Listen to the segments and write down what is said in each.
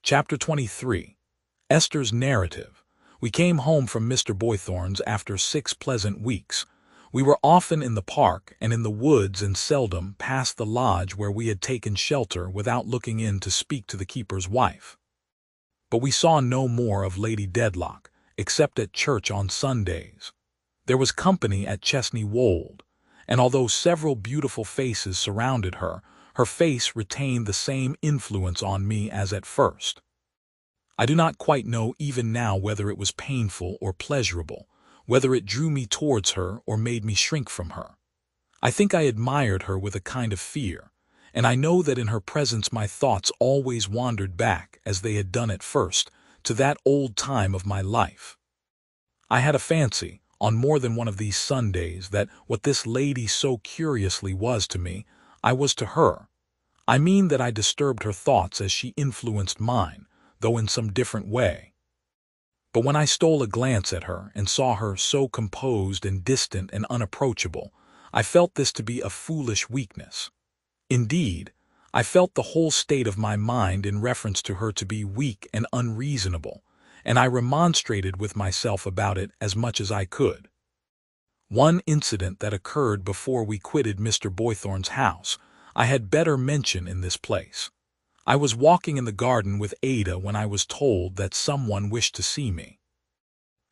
Chapter 23. Esther's Narrative. We came home from Mr. Boythorn's after 6 pleasant weeks. We were often in the park and in the woods and seldom passed the lodge where we had taken shelter without looking in to speak to the keeper's wife. But we saw no more of Lady Dedlock, except at church on Sundays. There was company at Chesney Wold, and although several beautiful faces surrounded her, her face retained the same influence on me as at first. I do not quite know even now whether it was painful or pleasurable, whether it drew me towards her or made me shrink from her. I think I admired her with a kind of fear, and I know that in her presence my thoughts always wandered back, as they had done at first, to that old time of my life. I had a fancy, on more than one of these Sundays, that what this lady so curiously was to me, I was to her. I mean that I disturbed her thoughts as she influenced mine, though in some different way. But when I stole a glance at her and saw her so composed and distant and unapproachable, I felt this to be a foolish weakness. Indeed, I felt the whole state of my mind in reference to her to be weak and unreasonable, and I remonstrated with myself about it as much as I could. One incident that occurred before we quitted Mr. Boythorn's house I had better mention in this place. I was walking in the garden with Ada when I was told that someone wished to see me.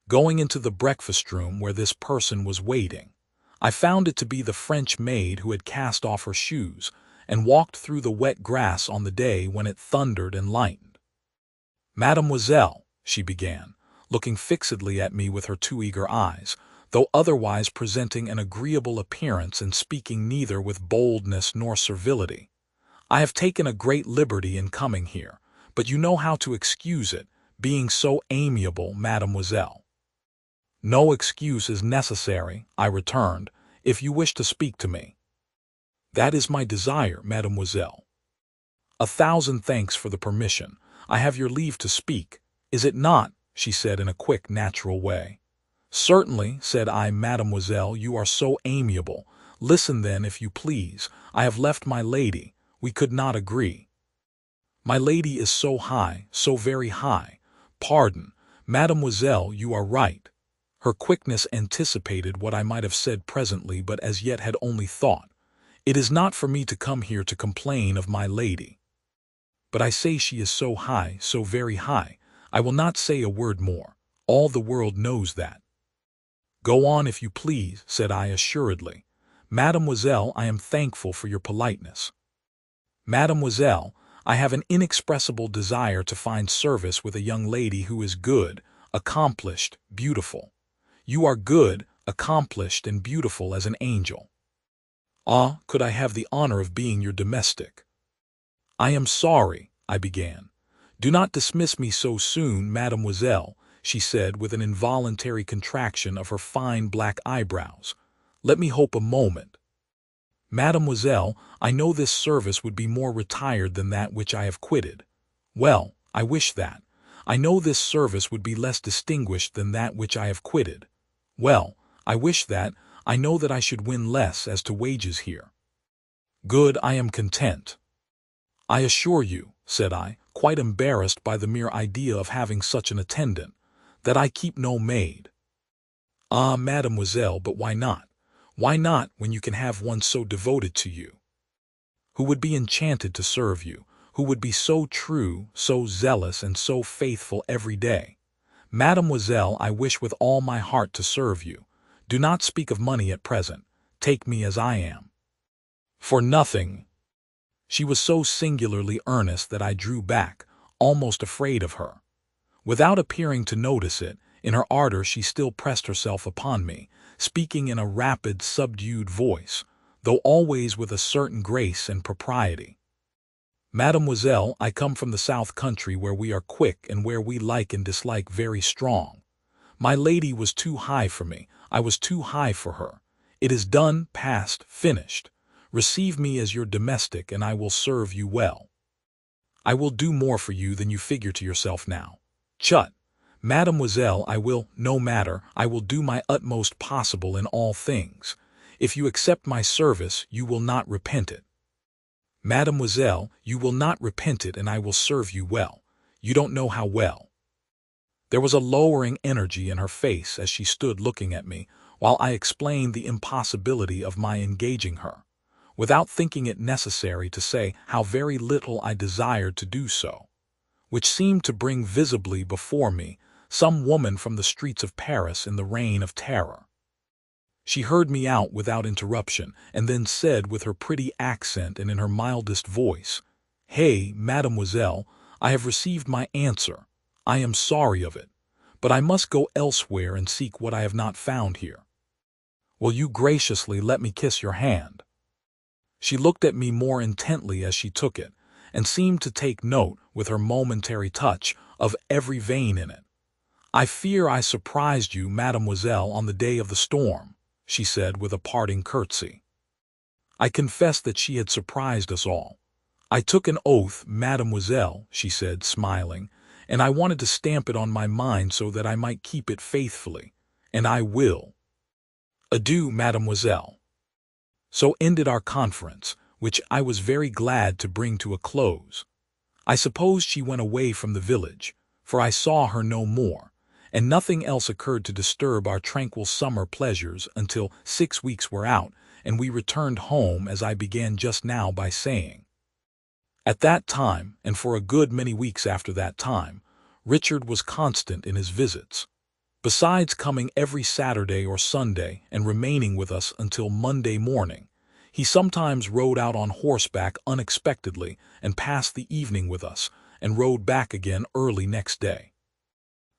Going into the breakfast room where this person was waiting, I found it to be the French maid who had cast off her shoes and walked through the wet grass on the day when it thundered and lightened. "Mademoiselle," she began, looking fixedly at me with her 2 eager eyes, though otherwise presenting an agreeable appearance and speaking neither with boldness nor servility, "I have taken a great liberty in coming here, but you know how to excuse it, being so amiable, mademoiselle." "No excuse is necessary," I returned, "if you wish to speak to me." "That is my desire, mademoiselle." "A thousand thanks for the permission. I have your leave to speak, is it not?" she said in a quick, natural way. "Certainly," said I, "mademoiselle, you are so amiable. Listen then, if you please. I have left my lady. We could not agree." "My lady is so high, so very high. Pardon, mademoiselle, you are right." Her quickness anticipated what I might have said presently, but as yet had only thought. "It is not for me to come here to complain of my lady. But I say she is so high, so very high. I will not say a word more. All the world knows that." "Go on, if you please," said I assuredly. "Mademoiselle, I am thankful for your politeness." "Mademoiselle, I have an inexpressible desire to find service with a young lady who is good, accomplished, beautiful. You are good, accomplished, and beautiful as an angel. Ah, could I have the honor of being your domestic?" "I am sorry," I began. "Do not dismiss me so soon, mademoiselle," she said with an involuntary contraction of her fine black eyebrows. "Let me hope a moment. Mademoiselle, I know this service would be more retired than that which I have quitted. Well, I wish that. I know this service would be less distinguished than that which I have quitted. Well, I wish that. I know that I should win less as to wages here. Good, I am content." "I assure you," said I, quite embarrassed by the mere idea of having such an attendant, "that I keep no maid." "Ah, mademoiselle, but why not? Why not, when you can have one so devoted to you, who would be enchanted to serve you, who would be so true, so zealous, and so faithful every day? Mademoiselle, I wish with all my heart to serve you. Do not speak of money at present. Take me as I am." "For nothing." She was so singularly earnest that I drew back, almost afraid of her. Without appearing to notice it, in her ardor she still pressed herself upon me, speaking in a rapid, subdued voice, though always with a certain grace and propriety. "Mademoiselle, I come from the south country where we are quick and where we like and dislike very strong. My lady was too high for me. I was too high for her. It is done, past, finished. Receive me as your domestic and I will serve you well. I will do more for you than you figure to yourself now. Chut! Mademoiselle, I will, no matter, I will do my utmost possible in all things. If you accept my service, you will not repent it. Mademoiselle, you will not repent it, and I will serve you well. You don't know how well." There was a lowering energy in her face as she stood looking at me, while I explained the impossibility of my engaging her, without thinking it necessary to say how very little I desired to do so, which seemed to bring visibly before me some woman from the streets of Paris in the reign of terror. She heard me out without interruption, and then said with her pretty accent and in her mildest voice, "Hey, mademoiselle, I have received my answer. I am sorry of it, but I must go elsewhere and seek what I have not found here. Will you graciously let me kiss your hand?" She looked at me more intently as she took it, and seemed to take note, with her momentary touch, of every vein in it. "I fear I surprised you, mademoiselle, on the day of the storm," she said with a parting curtsy. I confessed that she had surprised us all. "I took an oath, mademoiselle," she said, smiling, "and I wanted to stamp it on my mind so that I might keep it faithfully, and I will. Adieu, mademoiselle." So ended our conference, which I was very glad to bring to a close. I suppose she went away from the village, for I saw her no more, and nothing else occurred to disturb our tranquil summer pleasures until 6 weeks were out, and we returned home, as I began just now by saying. At that time, and for a good many weeks after that time, Richard was constant in his visits. Besides coming every Saturday or Sunday and remaining with us until Monday morning, he sometimes rode out on horseback unexpectedly and passed the evening with us, and rode back again early next day.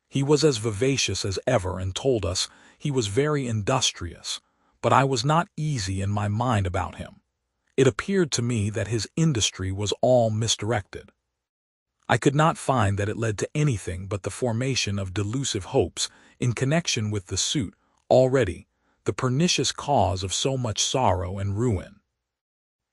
He was as vivacious as ever and told us he was very industrious, but I was not easy in my mind about him. It appeared to me that his industry was all misdirected. I could not find that it led to anything but the formation of delusive hopes in connection with the suit, already the pernicious cause of so much sorrow and ruin.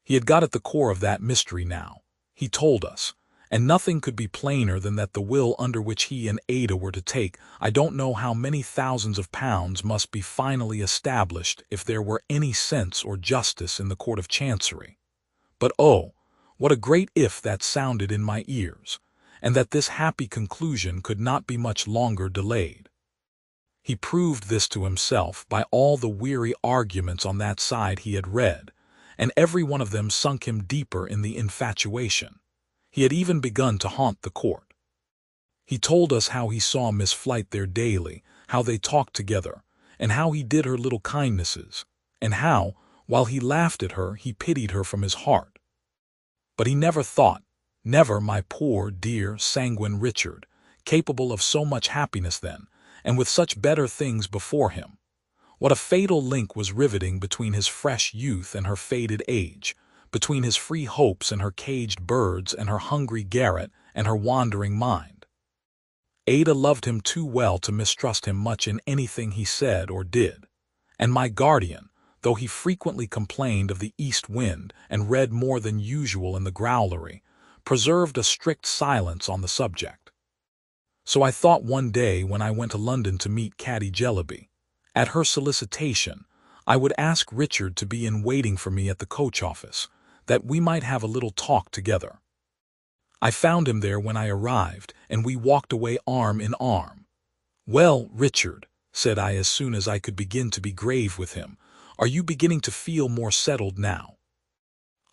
He had got at the core of that mystery now, he told us, and nothing could be plainer than that the will under which he and Ada were to take I don't know how many thousands of pounds must be finally established if there were any sense or justice in the Court of Chancery. But oh, what a great if that sounded in my ears, and that this happy conclusion could not be much longer delayed. He proved this to himself by all the weary arguments on that side he had read, and every one of them sunk him deeper in the infatuation. He had even begun to haunt the court. He told us how he saw Miss Flite there daily, how they talked together, and how he did her little kindnesses, and how, while he laughed at her, he pitied her from his heart. But he never thought, never, my poor, dear, sanguine Richard, capable of so much happiness then, and with such better things before him. What a fatal link was riveting between his fresh youth and her faded age, between his free hopes and her caged birds and her hungry garret and her wandering mind. Ada loved him too well to mistrust him much in anything he said or did, and my guardian, though he frequently complained of the east wind and read more than usual in the growlery, preserved a strict silence on the subject. So I thought one day when I went to London to meet Caddy Jellyby, at her solicitation, I would ask Richard to be in waiting for me at the coach office, that we might have a little talk together. I found him there when I arrived, and we walked away arm in arm. "Well, Richard," said I as soon as I could begin to be grave with him, "are you beginning to feel more settled now?"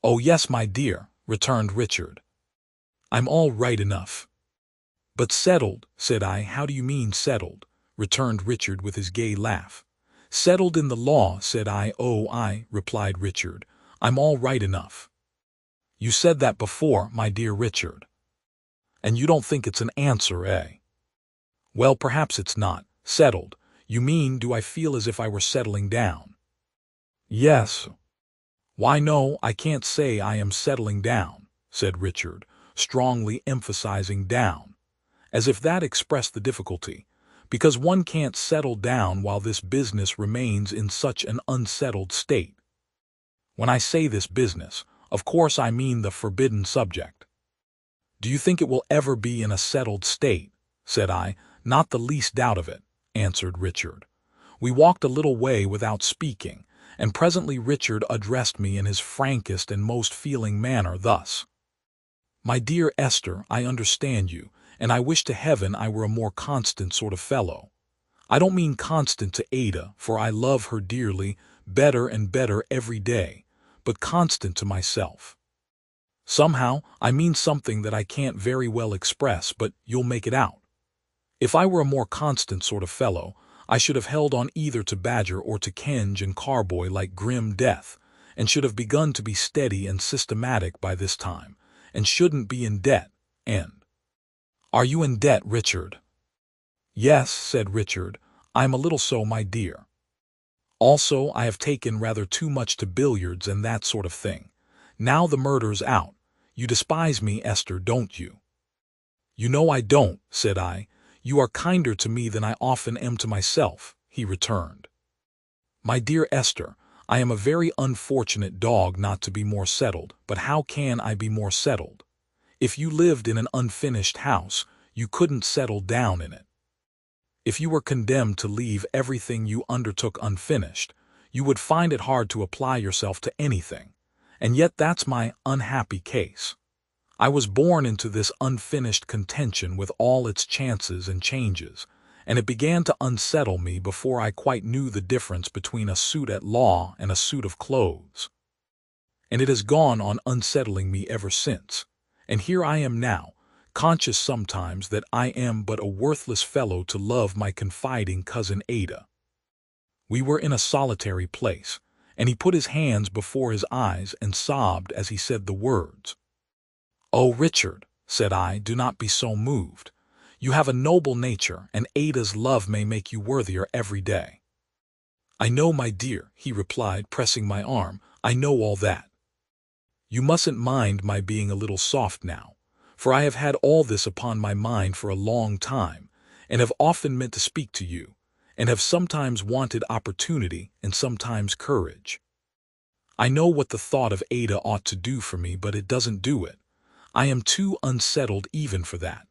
"Oh, yes, my dear," returned Richard. "I'm all right enough." "But settled," said I. "How do you mean settled?" returned Richard with his gay laugh. "Settled in the law," said I. "Oh, replied Richard, "I'm all right enough." "You said that before, my dear Richard. And you don't think it's an answer, eh?" "Well, perhaps it's not. Settled. You mean, do I feel as if I were settling down?" "Yes." "Why, no, I can't say I am settling down," said Richard, strongly emphasizing down, as if that expressed the difficulty, because one can't settle down while this business remains in such an unsettled state. When I say this business, of course I mean the forbidden subject. "Do you think it will ever be in a settled state?" said I. "Not the least doubt of it," answered Richard. We walked a little way without speaking, and presently Richard addressed me in his frankest and most feeling manner thus: "My dear Esther, I understand you, and I wish to heaven I were a more constant sort of fellow. I don't mean constant to Ada, for I love her dearly, better and better every day, but constant to myself. Somehow, I mean something that I can't very well express, but you'll make it out. If I were a more constant sort of fellow, I should have held on either to Badger or to Kenge and Carboy like grim death, and should have begun to be steady and systematic by this time, and shouldn't be in debt, and— "Are you in debt, Richard?" "Yes," said Richard, "I'm a little so, my dear. Also, I have taken rather too much to billiards and that sort of thing. Now the murder's out. You despise me, Esther, don't you?" "You know I don't," said I. "You are kinder to me than I often am to myself," he returned. "My dear Esther, I am a very unfortunate dog not to be more settled, but how can I be more settled? If you lived in an unfinished house, you couldn't settle down in it. If you were condemned to leave everything you undertook unfinished, you would find it hard to apply yourself to anything, and yet that's my unhappy case. I was born into this unfinished contention with all its chances and changes, and it began to unsettle me before I quite knew the difference between a suit at law and a suit of clothes. And it has gone on unsettling me ever since, and here I am now, conscious sometimes that I am but a worthless fellow to love my confiding cousin Ada." We were in a solitary place, and he put his hands before his eyes and sobbed as he said the words. "Oh, Richard," said I, "do not be so moved. You have a noble nature, and Ada's love may make you worthier every day." "I know, my dear," he replied, pressing my arm, "I know all that. You mustn't mind my being a little soft now, for I have had all this upon my mind for a long time, and have often meant to speak to you, and have sometimes wanted opportunity and sometimes courage. I know what the thought of Ada ought to do for me, but it doesn't do it. I am too unsettled even for that.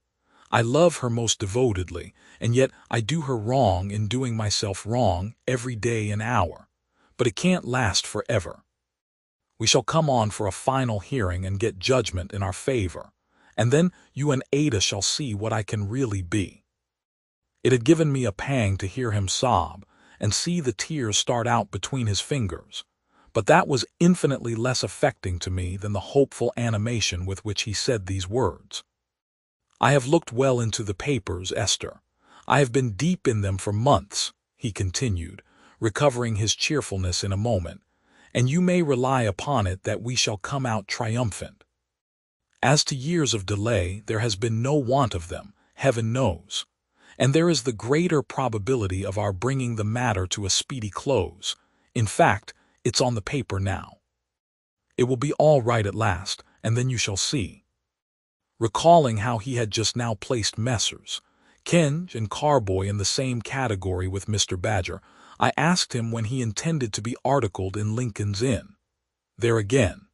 I love her most devotedly, and yet I do her wrong in doing myself wrong every day and hour. But it can't last forever. We shall come on for a final hearing and get judgment in our favor, and then you and Ada shall see what I can really be." It had given me a pang to hear him sob, and see the tears start out between his fingers, but that was infinitely less affecting to me than the hopeful animation with which he said these words. "I have looked well into the papers, Esther. I have been deep in them for months," he continued, recovering his cheerfulness in a moment, "and you may rely upon it that we shall come out triumphant. As to years of delay, there has been no want of them, heaven knows, and there is the greater probability of our bringing the matter to a speedy close. In fact, it's on the paper now. It will be all right at last, and then you shall see." Recalling how he had just now placed Messrs. Kenge and Carboy in the same category with Mr. Badger, I asked him when he intended to be articled in Lincoln's Inn. "There again."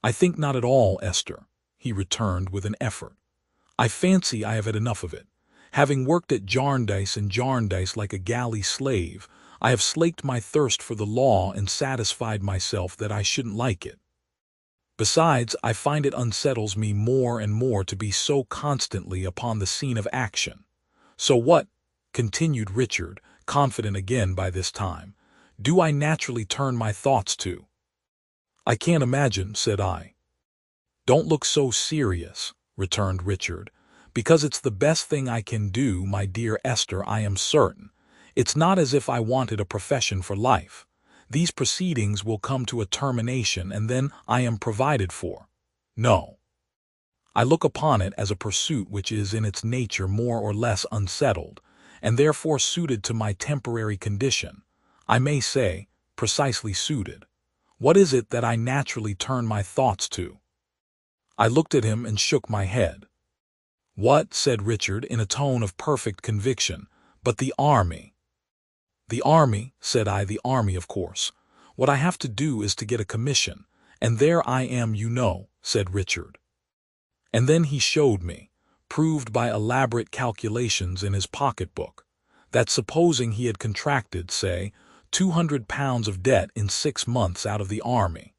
"I think not at all, Esther," he returned with an effort. "I fancy I have had enough of it. Having worked at Jarndyce and Jarndyce like a galley slave, I have slaked my thirst for the law and satisfied myself that I shouldn't like it. Besides, I find it unsettles me more and more to be so constantly upon the scene of action. So what," continued Richard, confident again by this time, "do I naturally turn my thoughts to?" "I can't imagine," said I. "Don't look so serious," returned Richard, "because it's the best thing I can do, my dear Esther, I am certain. It's not as if I wanted a profession for life. These proceedings will come to a termination, and then I am provided for. No. I look upon it as a pursuit which is in its nature more or less unsettled, and therefore suited to my temporary condition. I may say, precisely suited. What is it that I naturally turn my thoughts to?" I looked at him and shook my head. "What?" said Richard in a tone of perfect conviction. "But the army." "The army," said I, "the army, of course. What I have to do is to get a commission, and there I am, you know," said Richard. And then he showed me, proved by elaborate calculations in his pocketbook, that supposing he had contracted, say, £200 of debt in 6 months out of the army,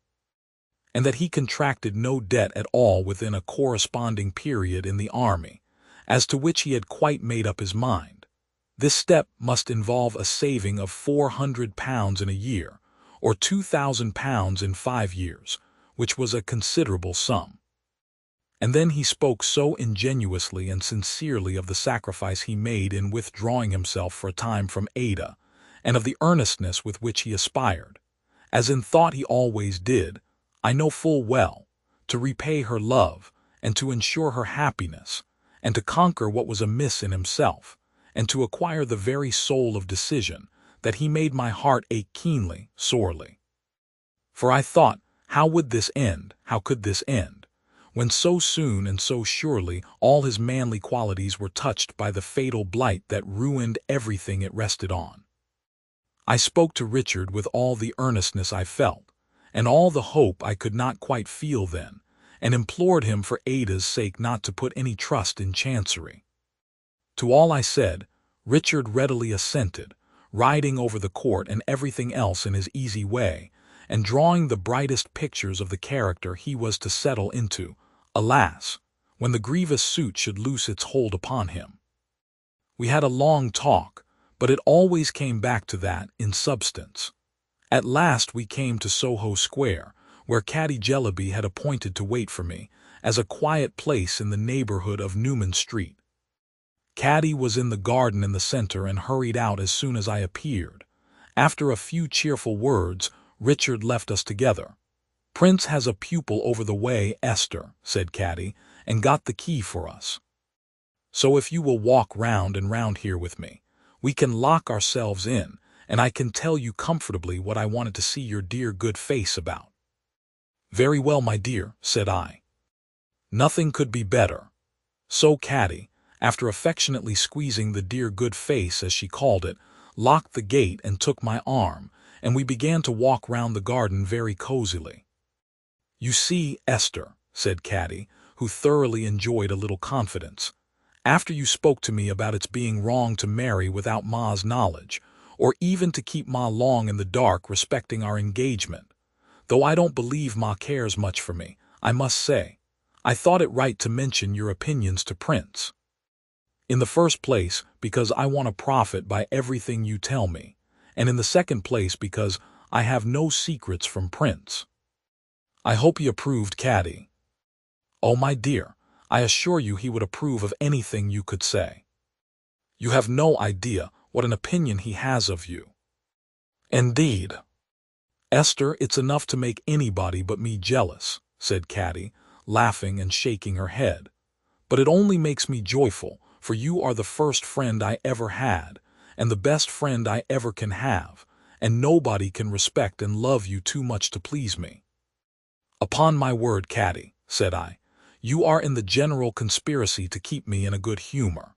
and that he contracted no debt at all within a corresponding period in the army, as to which he had quite made up his mind. This step must involve a saving of £400 in a year, or £2,000 in 5 years, which was a considerable sum. And then he spoke so ingenuously and sincerely of the sacrifice he made in withdrawing himself for a time from Ada, and of the earnestness with which he aspired, as in thought he always did, I know full well, to repay her love, and to ensure her happiness, and to conquer what was amiss in himself, and to acquire the very soul of decision, that he made my heart ache keenly, sorely. For I thought, how would this end, how could this end, when so soon and so surely all his manly qualities were touched by the fatal blight that ruined everything it rested on? I spoke to Richard with all the earnestness I felt, and all the hope I could not quite feel then, and implored him for Ada's sake not to put any trust in Chancery. To all I said, Richard readily assented, riding over the court and everything else in his easy way, and drawing the brightest pictures of the character he was to settle into, alas, when the grievous suit should loose its hold upon him. We had a long talk, but it always came back to that in substance. At last we came to Soho Square, where Caddy Jellyby had appointed to wait for me, as a quiet place in the neighborhood of Newman Street. Caddy was in the garden in the center and hurried out as soon as I appeared. After a few cheerful words, Richard left us together. "Prince has a pupil over the way, Esther," said Caddy, "and got the key for us. So if you will walk round and round here with me, we can lock ourselves in, and I can tell you comfortably what I wanted to see your dear good face about." "Very well, my dear," said I. Nothing could be better. So Caddy, after affectionately squeezing the dear good face, as she called it, locked the gate and took my arm, and we began to walk round the garden very cosily. "You see, Esther," said Caddy, who thoroughly enjoyed a little confidence, "after you spoke to me about its being wrong to marry without Ma's knowledge, or even to keep Ma long in the dark respecting our engagement, though I don't believe Ma cares much for me, I must say, I thought it right to mention your opinions to Prince. In the first place, because I want to profit by everything you tell me, and in the second place because I have no secrets from Prince." "I hope he approved, Caddy." "Oh, my dear, I assure you he would approve of anything you could say. You have no idea what an opinion he has of you." "Indeed." "Esther, it's enough to make anybody but me jealous," said Caddy, laughing and shaking her head. "But it only makes me joyful, for you are the first friend I ever had, and the best friend I ever can have, and nobody can respect and love you too much to please me." "Upon my word, Caddy," said I, "you are in the general conspiracy to keep me in a good humor."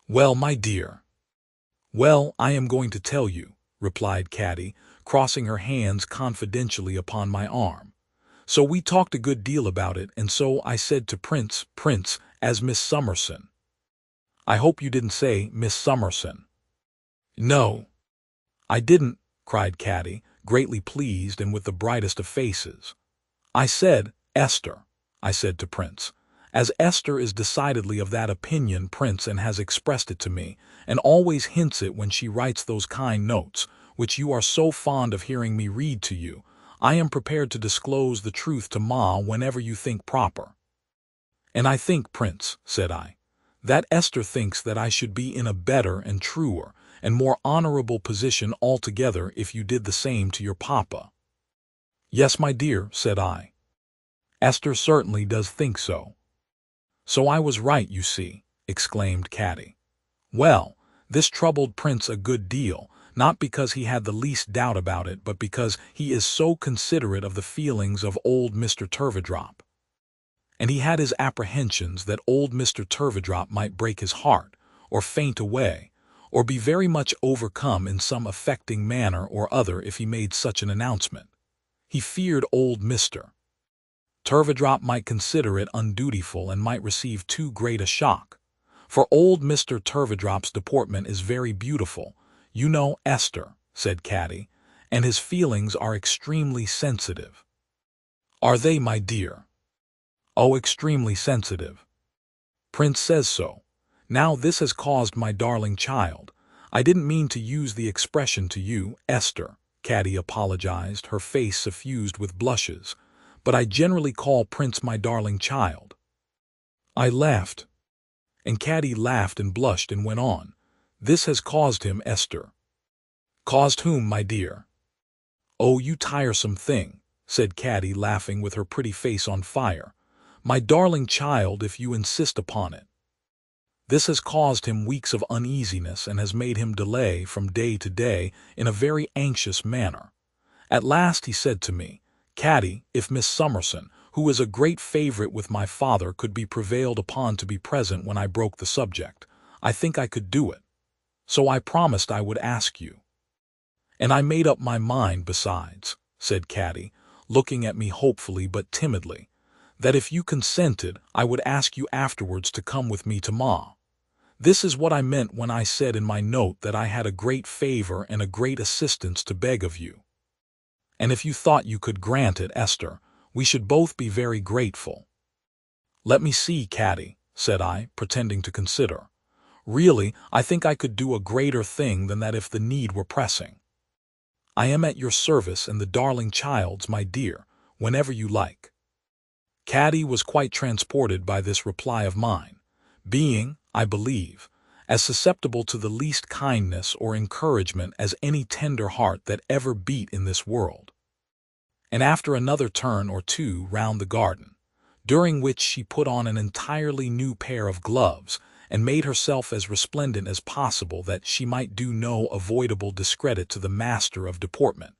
"Well, my dear." "Well, I am going to tell you," replied Caddy, crossing her hands confidentially upon my arm. "So we talked a good deal about it, and so I said to Prince, as Miss Summerson. I hope you didn't say Miss Summerson." "No, I didn't," cried Caddy, greatly pleased and with the brightest of faces. "I said, Esther," I said to Prince, "as Esther is decidedly of that opinion, Prince, and has expressed it to me, and always hints it when she writes those kind notes, which you are so fond of hearing me read to you, I am prepared to disclose the truth to Ma whenever you think proper." "And I think, Prince," said I, "that Esther thinks that I should be in a better and truer and more honorable position altogether if you did the same to your papa." "Yes, my dear," said I. "Esther certainly does think so." "So I was right, you see," exclaimed Caddy. Well, this troubled Prince a good deal, not because he had the least doubt about it, but because he is so considerate of the feelings of old Mr. Turveydrop. And he had his apprehensions that old Mr. Turveydrop might break his heart, or faint away, or be very much overcome in some affecting manner or other if he made such an announcement. He feared old Mr. Turveydrop might consider it undutiful and might receive too great a shock. For old Mr. Turveydrop's deportment is very beautiful, you know, Esther, said Caddy, and his feelings are extremely sensitive. Are they, my dear? Oh, extremely sensitive. Prince says so. Now this has caused my darling child. I didn't mean to use the expression to you, Esther, Caddy apologized, her face suffused with blushes, but I generally call Prince my darling child. I laughed, and Caddy laughed and blushed and went on. This has caused him, Esther. Caused whom, my dear? Oh, you tiresome thing, said Caddy, laughing with her pretty face on fire. My darling child, if you insist upon it. This has caused him weeks of uneasiness and has made him delay from day to day in a very anxious manner. At last he said to me, Caddy, if Miss Summerson, who is a great favorite with my father, could be prevailed upon to be present when I broke the subject, I think I could do it. So I promised I would ask you. And I made up my mind besides, said Caddy, looking at me hopefully but timidly, that if you consented, I would ask you afterwards to come with me to Ma. This is what I meant when I said in my note that I had a great favor and a great assistance to beg of you. And if you thought you could grant it, Esther, we should both be very grateful. Let me see, Caddy, said I, pretending to consider. Really, I think I could do a greater thing than that if the need were pressing. I am at your service and the darling child's, my dear, whenever you like. Caddy was quite transported by this reply of mine, being, I believe, as susceptible to the least kindness or encouragement as any tender heart that ever beat in this world. And after another turn or two round the garden, during which she put on an entirely new pair of gloves and made herself as resplendent as possible that she might do no avoidable discredit to the master of deportment,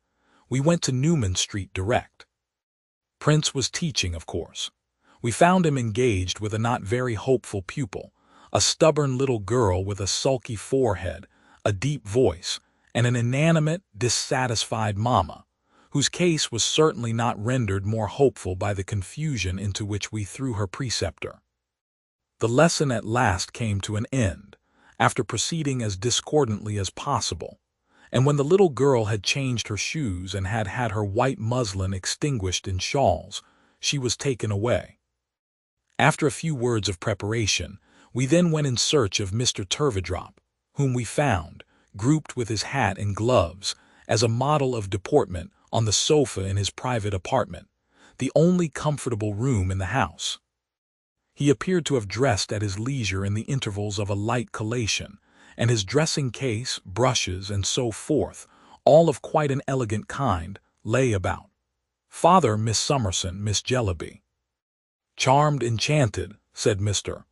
we went to Newman Street direct. Prince was teaching, of course. We found him engaged with a not very hopeful pupil, a stubborn little girl with a sulky forehead, a deep voice, and an inanimate, dissatisfied mamma, whose case was certainly not rendered more hopeful by the confusion into which we threw her preceptor. The lesson at last came to an end, after proceeding as discordantly as possible, and when the little girl had changed her shoes and had had her white muslin extinguished in shawls, she was taken away. After a few words of preparation, we then went in search of Mr. Turveydrop, whom we found, grouped with his hat and gloves, as a model of deportment on the sofa in his private apartment, the only comfortable room in the house. He appeared to have dressed at his leisure in the intervals of a light collation, and his dressing-case, brushes, and so forth, all of quite an elegant kind, lay about. Father, Miss Summerson, Miss Jellaby. Charmed, enchanted, said Mr.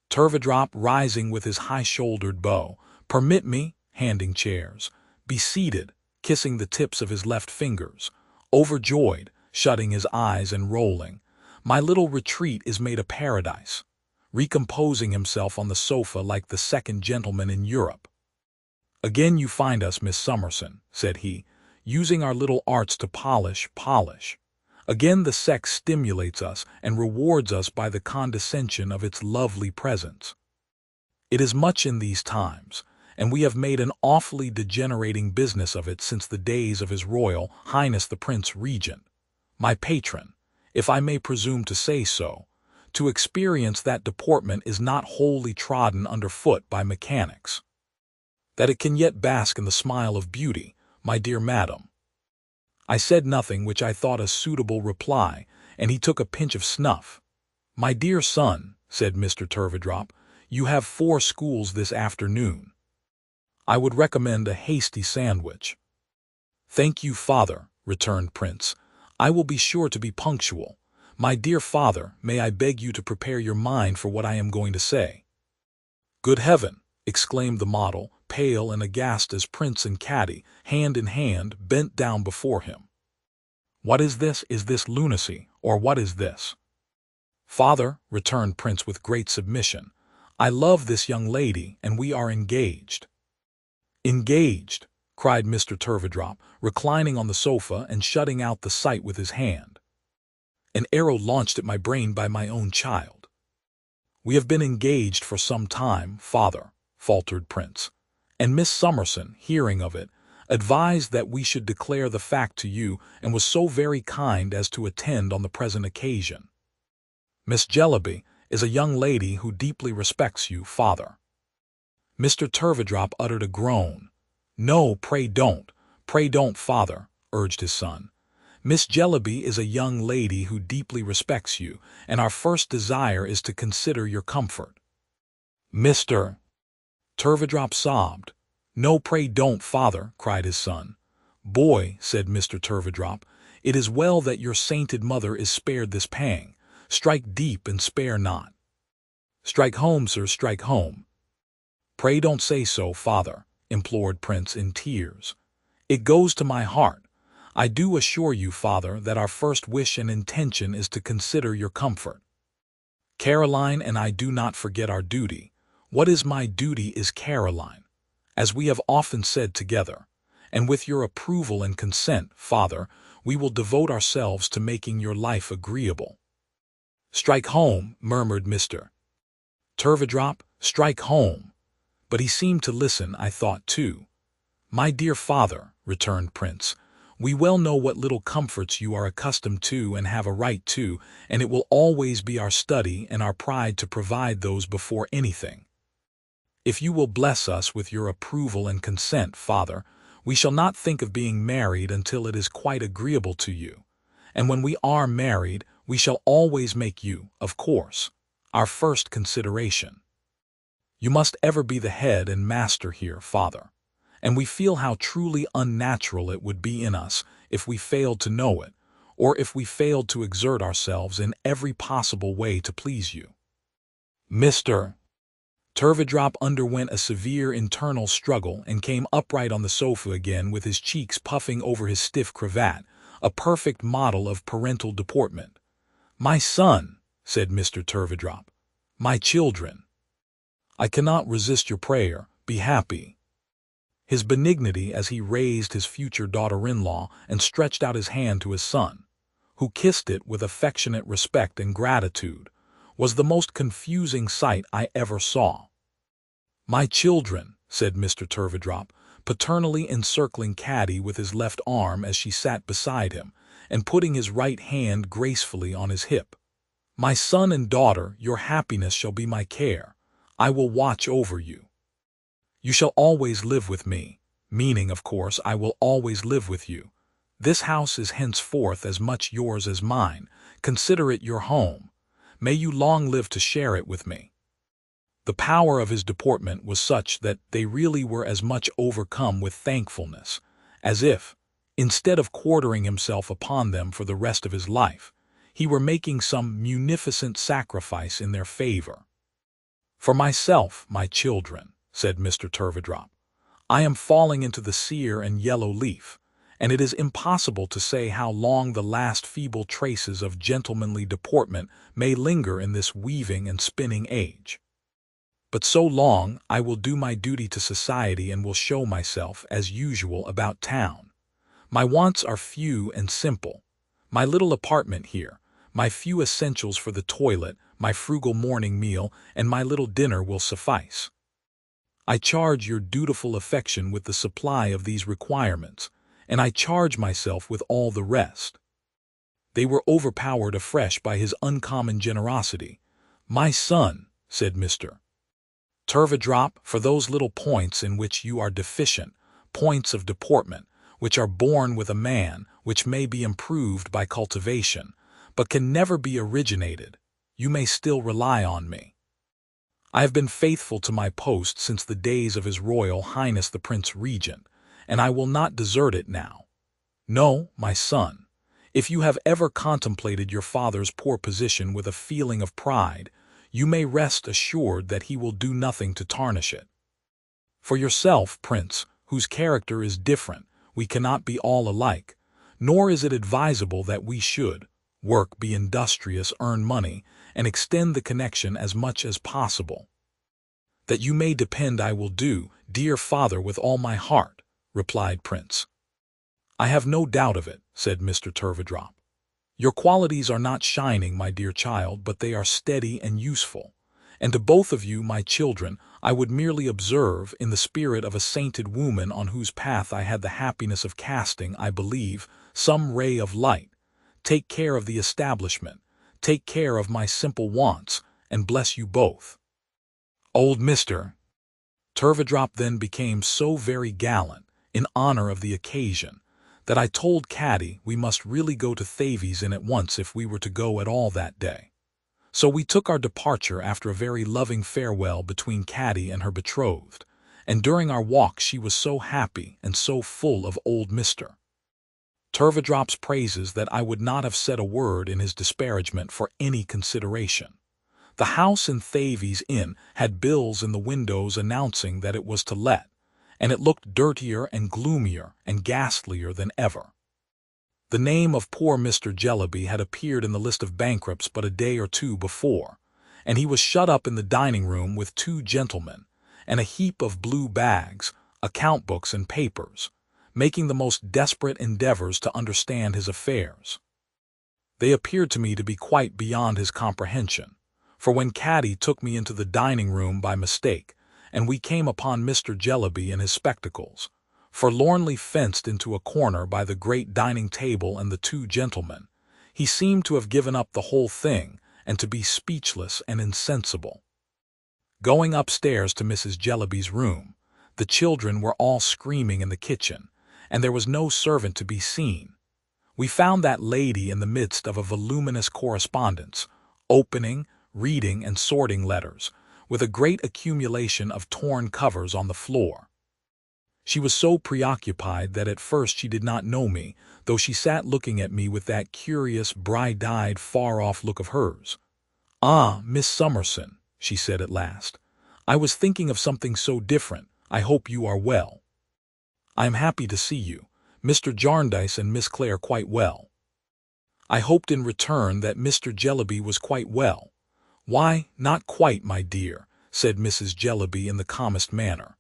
Turveydrop, rising with his high-shouldered bow. Permit me, handing chairs. Be seated, kissing the tips of his left fingers. Overjoyed, shutting his eyes and rolling. My little retreat is made a paradise. Recomposing himself on the sofa like the second gentleman in Europe. Again you find us, Miss Summerson, said he, using our little arts to polish. Again the sex stimulates us and rewards us by the condescension of its lovely presence. It is much in these times, and we have made an awfully degenerating business of it since the days of His Royal Highness the Prince Regent, my patron, if I may presume to say so, to experience that deportment is not wholly trodden underfoot by mechanics. That it can yet bask in the smile of beauty, my dear madam. I said nothing which I thought a suitable reply, and he took a pinch of snuff. My dear son, said Mr. Turveydrop, you have 4 schools this afternoon. I would recommend a hasty sandwich. Thank you, father, returned Prince. I will be sure to be punctual. My dear father, may I beg you to prepare your mind for what I am going to say? Good heaven, exclaimed the model, pale and aghast as Prince and Caddy, hand in hand, bent down before him. What is this? Is this lunacy, or what is this? Father, returned Prince with great submission, I love this young lady, and we are engaged. Engaged, cried Mr. Turveydrop, reclining on the sofa and shutting out the sight with his hand. An arrow launched at my brain by my own child. We have been engaged for some time, father, faltered Prince, and Miss Summerson, hearing of it, advised that we should declare the fact to you, and was so very kind as to attend on the present occasion. Miss Jellaby, is a young lady who deeply respects you, father." Mr. Turveydrop uttered a groan. "No, pray don't, father," urged his son. "Miss Jellyby is a young lady who deeply respects you, and our first desire is to consider your comfort." Mr. Turveydrop sobbed. "No, pray don't, father," cried his son. "Boy," said Mr. Turveydrop, "it is well that your sainted mother is spared this pang. Strike deep and spare not." "Strike home, sir, strike home." "Pray don't say so, father," implored Prince in tears. "It goes to my heart. I do assure you, father, that our first wish and intention is to consider your comfort. Caroline and I do not forget our duty. What is my duty is Caroline, as we have often said together, and with your approval and consent, father, we will devote ourselves to making your life agreeable." "Strike home," murmured Mr. Turveydrop, "strike home." But he seemed to listen, I thought, too. "My dear father," returned Prince, "we well know what little comforts you are accustomed to and have a right to, and it will always be our study and our pride to provide those before anything. If you will bless us with your approval and consent, father, we shall not think of being married until it is quite agreeable to you, and when we are married, we shall always make you, of course, our first consideration. You must ever be the head and master here, father, and we feel how truly unnatural it would be in us if we failed to know it, or if we failed to exert ourselves in every possible way to please you." Mr. Turveydrop underwent a severe internal struggle and came upright on the sofa again with his cheeks puffing over his stiff cravat, a perfect model of parental deportment. "My son," said Mr. Turveydrop, "my children, I cannot resist your prayer, be happy." His benignity as he raised his future daughter-in-law and stretched out his hand to his son, who kissed it with affectionate respect and gratitude, was the most confusing sight I ever saw. "My children," said Mr. Turveydrop, paternally encircling Caddy with his left arm as she sat beside him, and putting his right hand gracefully on his hip. "My son and daughter, your happiness shall be my care. I will watch over you. You shall always live with me, meaning, of course, I will always live with you. This house is henceforth as much yours as mine. Consider it your home. May you long live to share it with me." The power of his deportment was such that they really were as much overcome with thankfulness, as if, instead of quartering himself upon them for the rest of his life, he were making some munificent sacrifice in their favor. "For myself, my children," said Mr. Turveydrop, "I am falling into the sere and yellow leaf, and it is impossible to say how long the last feeble traces of gentlemanly deportment may linger in this weaving and spinning age. But so long I will do my duty to society and will show myself, as usual, about town. My wants are few and simple. My little apartment here, my few essentials for the toilet, my frugal morning meal, and my little dinner will suffice. I charge your dutiful affection with the supply of these requirements, and I charge myself with all the rest." They were overpowered afresh by his uncommon generosity. "My son," said Mr. Turveydrop, "for those little points in which you are deficient, points of deportment, which are born with a man, which may be improved by cultivation, but can never be originated, you may still rely on me. I have been faithful to my post since the days of His Royal Highness the Prince Regent, and I will not desert it now. No, my son, if you have ever contemplated your father's poor position with a feeling of pride, you may rest assured that he will do nothing to tarnish it. For yourself, Prince, whose character is different, we cannot be all alike, nor is it advisable that we should work, be industrious, earn money, and extend the connection as much as possible. That you may depend I will do, dear father, with all my heart," replied Prince. "I have no doubt of it," said Mr. Turveydrop. "Your qualities are not shining, my dear child, but they are steady and useful. And to both of you, my children, I would merely observe, in the spirit of a sainted woman on whose path I had the happiness of casting, I believe, some ray of light, take care of the establishment, take care of my simple wants, and bless you both. Old Mr. Turveydrop then became so very gallant, in honor of the occasion, that I told Caddy we must really go to Thavies Inn at once if we were to go at all that day. So we took our departure after a very loving farewell between Caddy and her betrothed, and during our walk she was so happy and so full of old Mr. Turveydrop's praises that I would not have said a word in his disparagement for any consideration. The house in Thavies Inn had bills in the windows announcing that it was to let, and it looked dirtier and gloomier and ghastlier than ever. The name of poor Mr. Jellyby had appeared in the list of bankrupts but a day or two before, and he was shut up in the dining-room with 2 gentlemen, and a heap of blue bags, account books and papers, making the most desperate endeavors to understand his affairs. They appeared to me to be quite beyond his comprehension, for when Caddy took me into the dining-room by mistake, and we came upon Mr. Jellyby in his spectacles, forlornly fenced into a corner by the great dining table and the 2 gentlemen, he seemed to have given up the whole thing and to be speechless and insensible. Going upstairs to Mrs. Jellyby's room, the children were all screaming in the kitchen, and there was no servant to be seen. We found that lady in the midst of a voluminous correspondence, opening, reading, and sorting letters, with a great accumulation of torn covers on the floor. She was so preoccupied that at first she did not know me, though she sat looking at me with that curious, bright-eyed, far-off look of hers. "Ah, Miss Summerson," she said at last, "I was thinking of something so different. I hope you are well." "I am happy to see you, Mr. Jarndyce and Miss Clare quite well." I hoped in return that Mr. Jellyby was quite well. "Why, not quite, my dear," said Mrs. Jellyby in the calmest manner.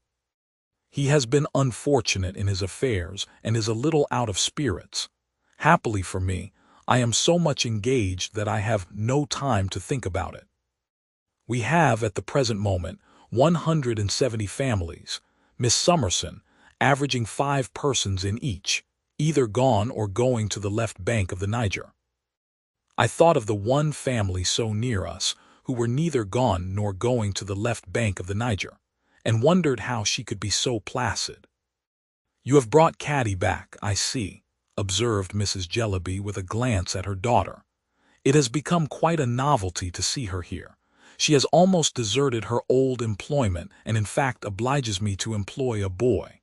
"He has been unfortunate in his affairs and is a little out of spirits. Happily for me, I am so much engaged that I have no time to think about it. We have at the present moment 170 families, Miss Summerson, averaging 5 persons in each, either gone or going to the left bank of the Niger. I thought of the one family so near us, who were neither gone nor going to the left bank of the Niger, and wondered how she could be so placid. "You have brought Caddy back, I see," observed Mrs. Jellyby with a glance at her daughter. "It has become quite a novelty to see her here. She has almost deserted her old employment and in fact obliges me to employ a boy."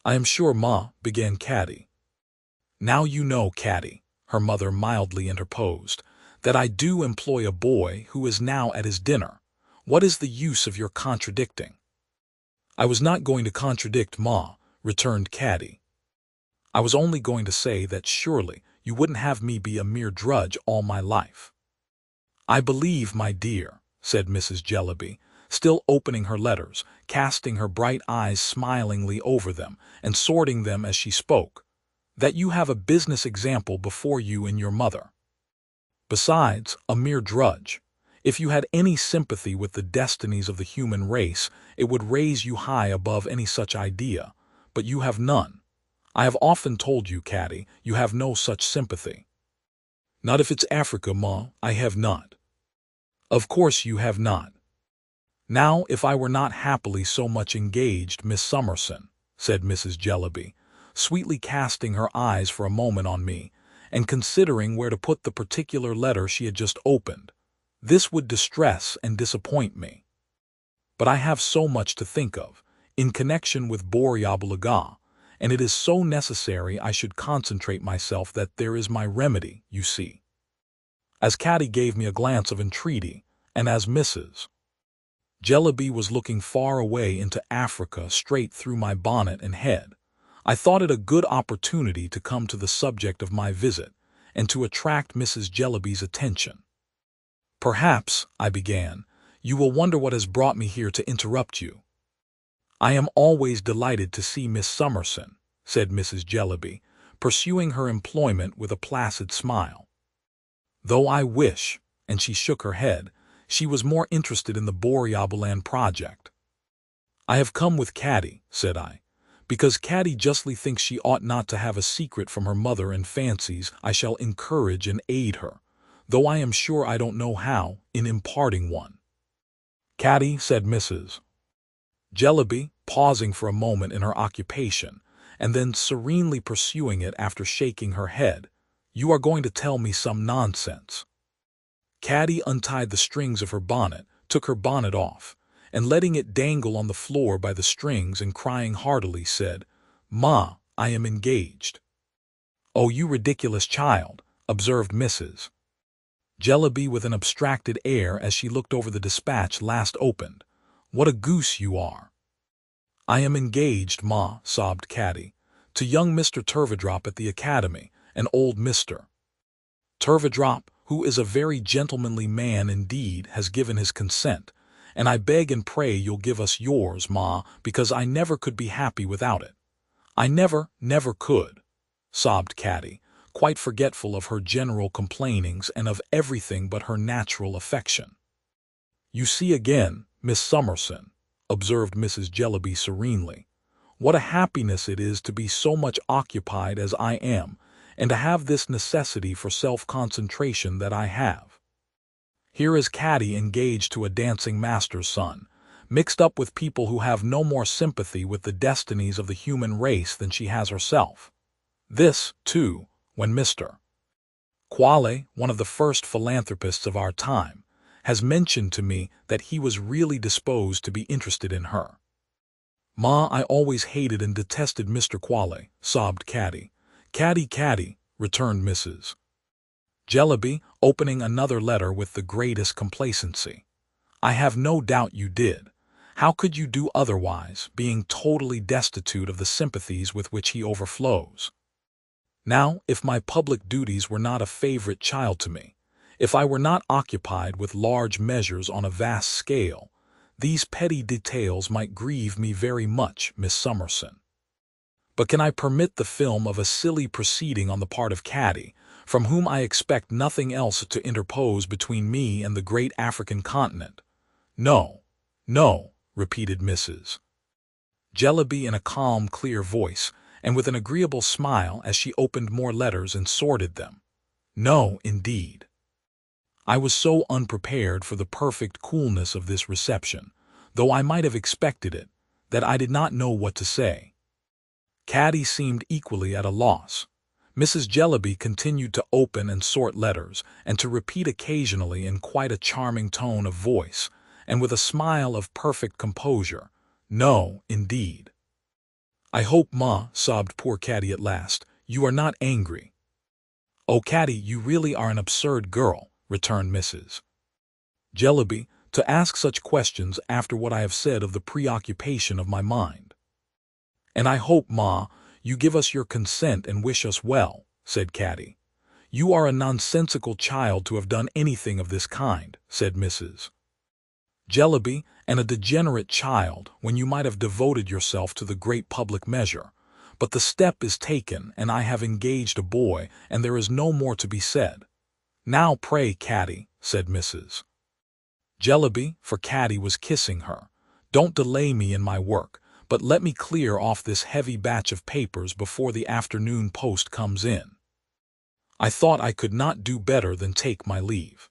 "I am sure, Ma," began Caddy. "Now you know, Caddy," her mother mildly interposed, "that I do employ a boy who is now at his dinner. What is the use of your contradicting?" "I was not going to contradict, Ma," returned Caddy. "I was only going to say that surely you wouldn't have me be a mere drudge all my life." "I believe, my dear," said Mrs. Jellyby, still opening her letters, casting her bright eyes smilingly over them, and sorting them as she spoke, "that you have a business example before you in your mother. Besides, a mere drudge. If you had any sympathy with the destinies of the human race, it would raise you high above any such idea, but you have none. I have often told you, Caddy, you have no such sympathy." "Not if it's Africa, Ma, I have not." "Of course you have not." "Now, if I were not happily so much engaged, Miss Summerson," said Mrs. Jellyby, sweetly casting her eyes for a moment on me, and considering where to put the particular letter she had just opened, "this would distress and disappoint me. But I have so much to think of, in connection with Boreabulaga, and it is so necessary I should concentrate myself that there is my remedy, you see." As Caddy gave me a glance of entreaty, and as Mrs. Jellyby was looking far away into Africa straight through my bonnet and head, I thought it a good opportunity to come to the subject of my visit and to attract Mrs. Jellyby's attention. "Perhaps," I began, "you will wonder what has brought me here to interrupt you." "I am always delighted to see Miss Summerson," said Mrs. Jellyby, pursuing her employment with a placid smile. "Though I wish," and she shook her head, "she was more interested in the Boreabulan project." "I have come with Caddy," said I, "because Caddy justly thinks she ought not to have a secret from her mother and fancies I shall encourage and aid her, though I am sure I don't know how, in imparting one." "Caddy," said Mrs. Jellyby, pausing for a moment in her occupation, and then serenely pursuing it after shaking her head, "you are going to tell me some nonsense." Caddy untied the strings of her bonnet, took her bonnet off, and letting it dangle on the floor by the strings and crying heartily, said, "Ma, I am engaged." "Oh, you ridiculous child," observed Mrs. Jellyby with an abstracted air as she looked over the dispatch last opened. "What a goose you are." "I am engaged, Ma," sobbed Caddy, "to young Mr. Turveydrop at the academy, and old Mr. Turveydrop, who is a very gentlemanly man indeed, has given his consent, and I beg and pray you'll give us yours, Ma, because I never could be happy without it. I never, never could," sobbed Caddy, quite forgetful of her general complainings and of everything but her natural affection. "You see again, Miss Summerson," observed Mrs. Jellyby serenely, "what a happiness it is to be so much occupied as I am, and to have this necessity for self-concentration that I have. Here is Caddy engaged to a dancing master's son, mixed up with people who have no more sympathy with the destinies of the human race than she has herself. This, too, when Mr. Quale, one of the first philanthropists of our time, has mentioned to me that he was really disposed to be interested in her." "Ma, I always hated and detested Mr. Quale," sobbed Caddy. "Caddy, Caddy," returned Mrs. Jellyby, opening another letter with the greatest complacency. "I have no doubt you did. How could you do otherwise, being totally destitute of the sympathies with which he overflows? Now, if my public duties were not a favorite child to me, if I were not occupied with large measures on a vast scale, these petty details might grieve me very much, Miss Summerson. But can I permit the film of a silly proceeding on the part of Caddy, from whom I expect nothing else, to interpose between me and the great African continent? No, no," repeated Mrs. Jellyby in a calm, clear voice, and with an agreeable smile as she opened more letters and sorted them. "No, indeed." I was so unprepared for the perfect coolness of this reception, though I might have expected it, that I did not know what to say. Caddy seemed equally at a loss. Mrs. Jellyby continued to open and sort letters, and to repeat occasionally in quite a charming tone of voice, and with a smile of perfect composure, "No, indeed." "I hope, Ma," sobbed poor Caddy at last, "you are not angry." "Oh, Caddy, you really are an absurd girl," returned Mrs. Jellyby, "to ask such questions after what I have said of the preoccupation of my mind." "And I hope, Ma, you give us your consent and wish us well," said Caddy. "You are a nonsensical child to have done anything of this kind," said Mrs. Jellyby, "and a degenerate child, when you might have devoted yourself to the great public measure. But the step is taken, and I have engaged a boy, and there is no more to be said. Now pray, Caddy," said Mrs. Jellyby, for Caddy was kissing her, "don't delay me in my work, but let me clear off this heavy batch of papers before the afternoon post comes in." I thought I could not do better than take my leave.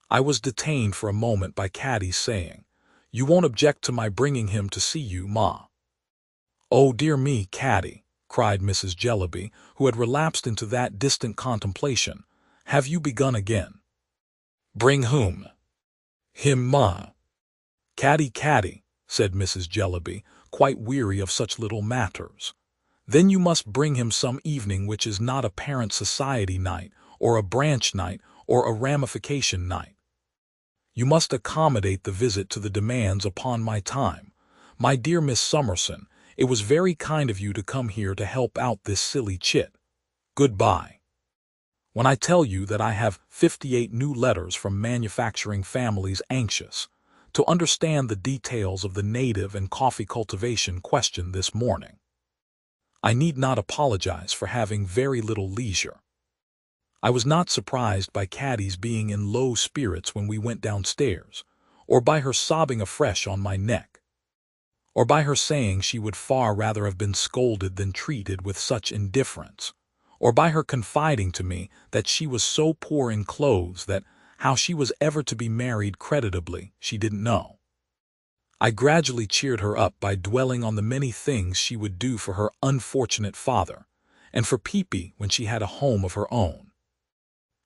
I was detained for a moment by Caddy's saying, "You won't object to my bringing him to see you, Ma?" "Oh, dear me, Caddy," cried Mrs. Jellyby, who had relapsed into that distant contemplation, "have you begun again?" "Bring whom?" "Him, Ma." "Caddy, Caddy," said Mrs. Jellyby, quite weary of such little matters. "Then you must bring him some evening which is not a parent society night, or a branch night, or a ramification night. You must accommodate the visit to the demands upon my time. My dear Miss Summerson, it was very kind of you to come here to help out this silly chit. Goodbye. When I tell you that I have 58 new letters from manufacturing families anxious to understand the details of the native and coffee cultivation question this morning, I need not apologize for having very little leisure." I was not surprised by Caddy's being in low spirits when we went downstairs, or by her sobbing afresh on my neck, or by her saying she would far rather have been scolded than treated with such indifference, or by her confiding to me that she was so poor in clothes that how she was ever to be married creditably she didn't know. I gradually cheered her up by dwelling on the many things she would do for her unfortunate father, and for Peepee when she had a home of her own.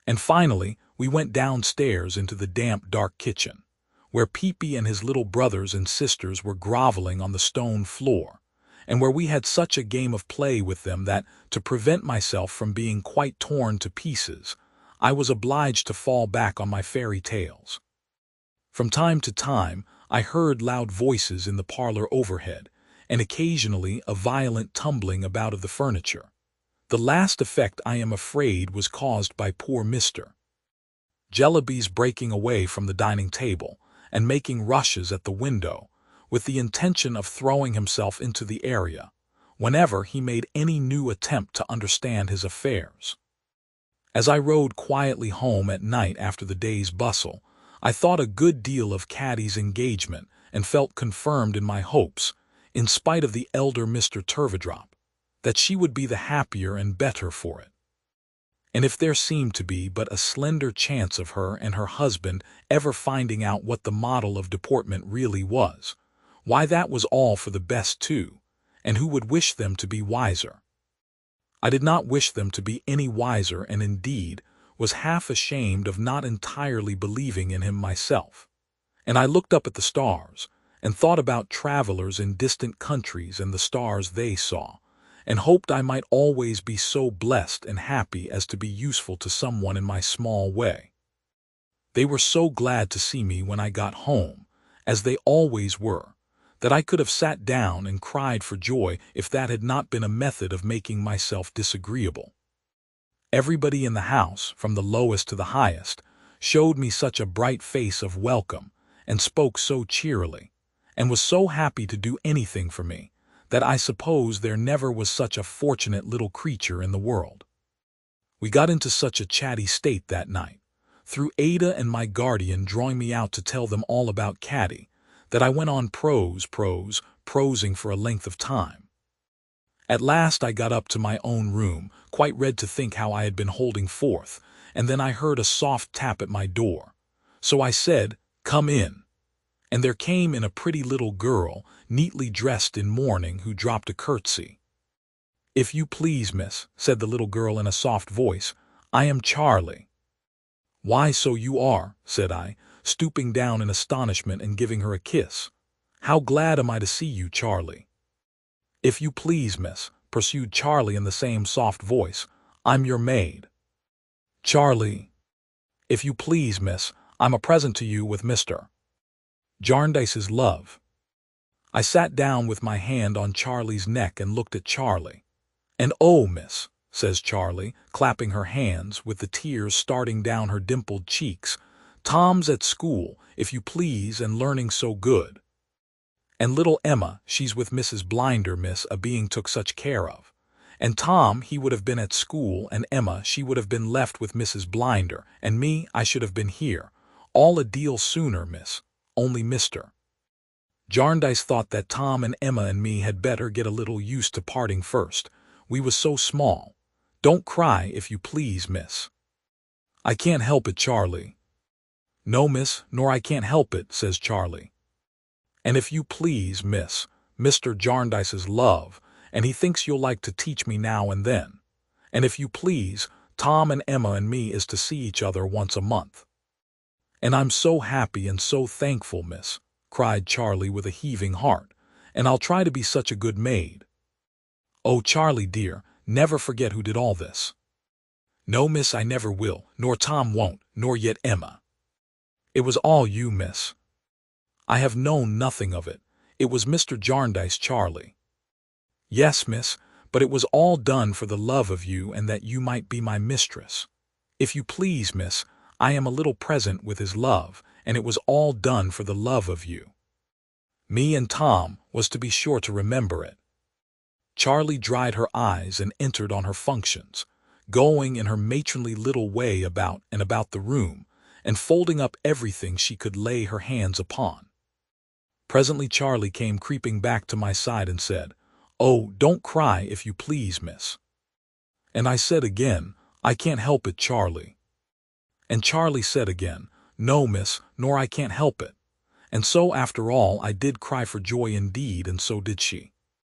And finally, we went downstairs into the damp, dark kitchen, where Peepee and his little brothers and sisters were groveling on the stone floor, and where we had such a game of play with them that, to prevent myself from being quite torn to pieces, I was obliged to fall back on my fairy tales. From time to time, I heard loud voices in the parlor overhead, and occasionally a violent tumbling about of the furniture. The last effect, I am afraid, was caused by poor Mr. Jellyby's breaking away from the dining table and making rushes at the window, with the intention of throwing himself into the area, whenever he made any new attempt to understand his affairs. As I rode quietly home at night after the day's bustle, I thought a good deal of Caddy's engagement and felt confirmed in my hopes, in spite of the elder Mr. Turveydrop, that she would be the happier and better for it. And if there seemed to be but a slender chance of her and her husband ever finding out what the model of deportment really was, why, that was all for the best too, and who would wish them to be wiser? I did not wish them to be any wiser, and indeed was half ashamed of not entirely believing in him myself. And I looked up at the stars, and thought about travelers in distant countries and the stars they saw, and hoped I might always be so blessed and happy as to be useful to someone in my small way. They were so glad to see me when I got home, as they always were, that I could have sat down and cried for joy if that had not been a method of making myself disagreeable. Everybody in the house, from the lowest to the highest, showed me such a bright face of welcome, and spoke so cheerily, and was so happy to do anything for me, that I suppose there never was such a fortunate little creature in the world. We got into such a chatty state that night, through Ada and my guardian drawing me out to tell them all about Caddy, that I went on prosing for a length of time. At last I got up to my own room, quite red to think how I had been holding forth, and then I heard a soft tap at my door. So I said, "Come in." And there came in a pretty little girl, neatly dressed in mourning, who dropped a curtsy. "If you please, miss," said the little girl in a soft voice, "I am Charlie." "Why, so you are," said I, stooping down in astonishment and giving her a kiss. "How glad am I to see you, Charlie." "If you please, miss," pursued Charlie in the same soft voice, "I'm your maid." "Charlie." "If you please, miss, I'm a present to you with Mr. Jarndyce's love." I sat down with my hand on Charlie's neck and looked at Charlie. "And oh, miss," says Charlie, clapping her hands, with the tears starting down her dimpled cheeks, "Tom's at school, if you please, and learning so good. And little Emma, she's with Mrs. Blinder, miss, a-being took such care of. And Tom, he would have been at school, and Emma, she would have been left with Mrs. Blinder, and me, I should have been here, all a deal sooner, miss, only Mr. Jarndyce thought that Tom and Emma and me had better get a little used to parting first. We was so small. Don't cry, if you please, miss." "I can't help it, Charlie." "No, miss, nor I can't help it," says Charlie. "And if you please, miss, Mr. Jarndyce's love, and he thinks you'll like to teach me now and then. And if you please, Tom and Emma and me is to see each other once a month." "And I'm so happy and so thankful, miss," cried Charlie with a heaving heart, "and I'll try to be such a good maid." "Oh, Charlie dear, never forget who did all this." "No, miss, I never will, nor Tom won't, nor yet Emma. It was all you, miss." "I have known nothing of it. It was Mr. Jarndyce, Charlie." "Yes, miss, but it was all done for the love of you and that you might be my mistress. If you please, miss, I am a little present with his love, and it was all done for the love of you. Me and Tom was to be sure to remember it." Charlie dried her eyes and entered on her functions, going in her matronly little way about and about the room, and folding up everything she could lay her hands upon. Presently Charlie came creeping back to my side and said, "Oh, don't cry, if you please, miss." And I said again, "I can't help it, Charlie." And Charlie said again, "No, miss, nor I can't help it." And so after all I did cry for joy indeed, and so did she.